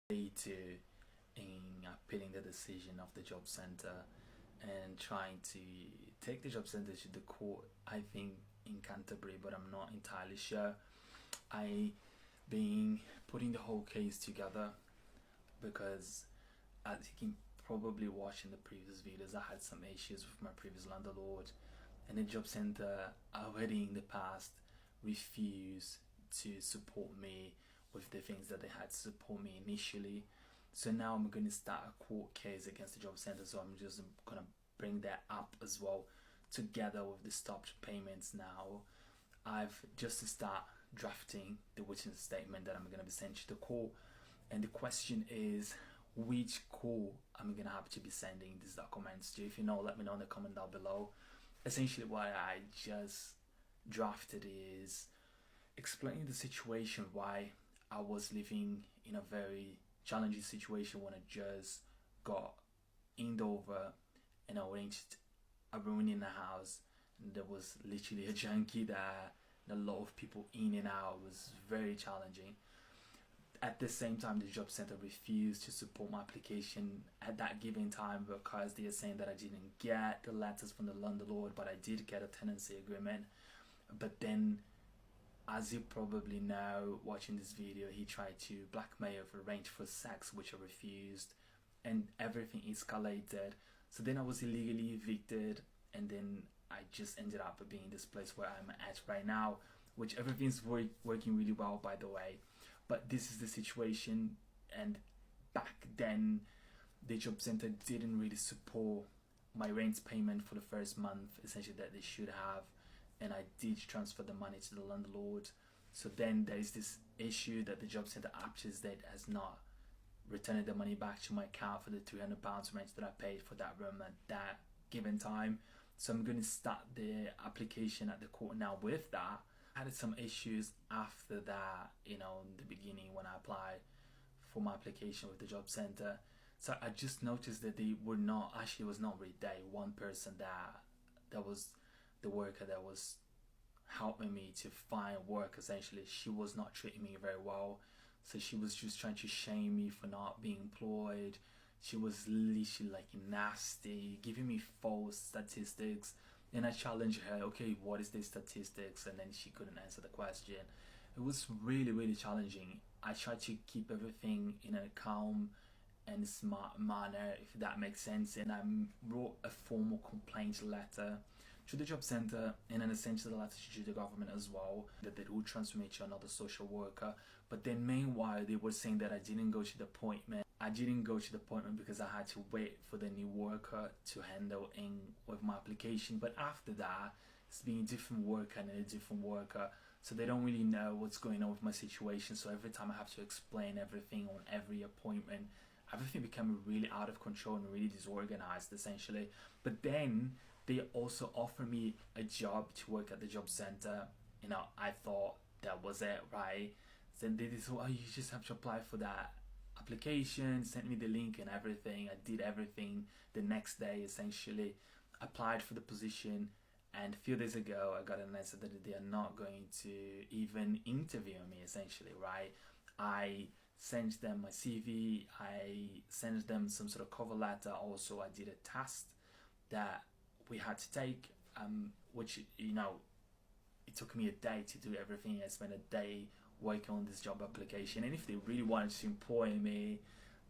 day two in appealing the decision of the job center and trying to take the job center to the court, I think in Canterbury, but I'm not entirely sure. I been putting the whole case together because, as you can probably watch in the previous videos, I had some issues with my previous landlord, and the job center already in the past refused to support me with the things that they had to support me initially. So now I'm going to start a court case against the job center, so I'm just going to bring that up as well together with the stopped payments. Now I've just to start drafting the witness statement that I'm going to be sent to the court, and the question is which court I'm going to have to be sending these documents to. If you know, let me know in the comment down below. Essentially what I just drafted is explaining the situation, why I was living in a very challenging situation when I just got inked over and arranged a room in the house, and there was literally a junkie there and a lot of people in and out. It was very challenging. At the same time, the job center refused to support my application at that given time because they are saying that I didn't get the letters from the landlord, but I did get a tenancy agreement. But then, as you probably know watching this video, he tried to blackmail for arrange for sex, which I refused, and everything escalated. So then I was illegally evicted, and then I just ended up being in this place where I'm at right now, which everything's working really well, by the way. But this is the situation, and back then the job center didn't really support my rent payment for the first month, essentially, that they should have, and I did transfer the money to the landlord. So then there is this issue that the job center appears that has not returned the money back to my account for the £300 rent that I paid for that room at that given time. So I'm going to start the application at the court now with that. I had some issues after that, in the beginning when I applied for my application with the job center. So I just noticed that they were not, actually it was not really they, one person that was the worker that was helping me to find work. Essentially, she was not treating me very well, so she was just trying to shame me for not being employed. She was literally like nasty, giving me false statistics, and I challenged her, okay, what is the statistics? And then she couldn't answer the question. It was really challenging. I tried to keep everything in a calm and smart manner, if that makes sense, and I wrote a formal complaint letter to the job center, and then essentially the letter to the government as well, that they would transfer me to another social worker. But then meanwhile they were saying that I didn't go to the appointment. I didn't go to the appointment because I had to wait for the new worker to handle in with my application. But after that, it's been a different worker and a different worker, so they don't really know what's going on with my situation. So every time I have to explain everything on every appointment, everything became really out of control and really disorganized, essentially. But then they also offered me a job to work at the job center. I thought that was it, right? Then they said, oh, you just have to apply for that application, sent me the link and everything. I did everything the next day, essentially applied for the position, and a few days ago I got an answer that they are not going to even interview me, essentially, right? I sent them my CV, I sent them some sort of cover letter. Also, I did a test that we had to take, which it took me a day to do everything. I spent a day working on this job application, and if they really wanted to employ me,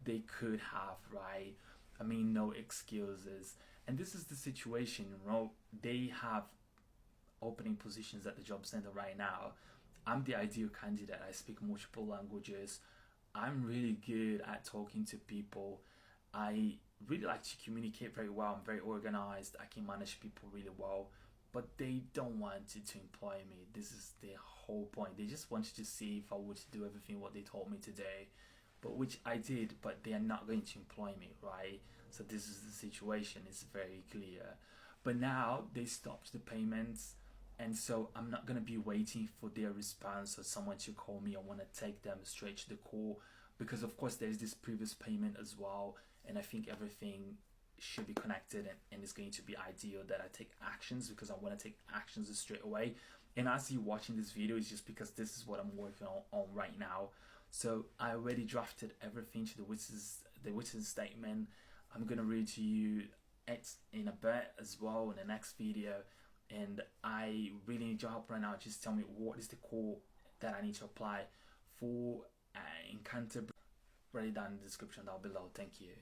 they could have, right? I mean, no excuses. And this is the situation, they have opening positions at the job center right now. I'm the ideal candidate. I speak multiple languages. I'm really good at talking to people. I really like to communicate very well. I'm very organized. I can manage people really well. But they don't want to employ me. This is the whole point. They just wanted to see if I would do everything what they told me today, but which I did. But they are not going to employ me, right? So this is the situation. It's very clear. But now they stopped the payments, and so I'm not going to be waiting for their response or someone to call me. I want to take them straight to the call, because of course there's this previous payment as well, and I think everything should be connected, and it's going to be ideal that I take actions, because I want to take actions straight away. And as you watching this video, it's just because this is what I'm working on right now. So I already drafted everything to the written statement. I'm gonna read to you it in a bit as well in the next video. And I really need your help right now. Just tell me what is the core that I need to apply for in Canterbury. Write it down in the description down below. Thank you.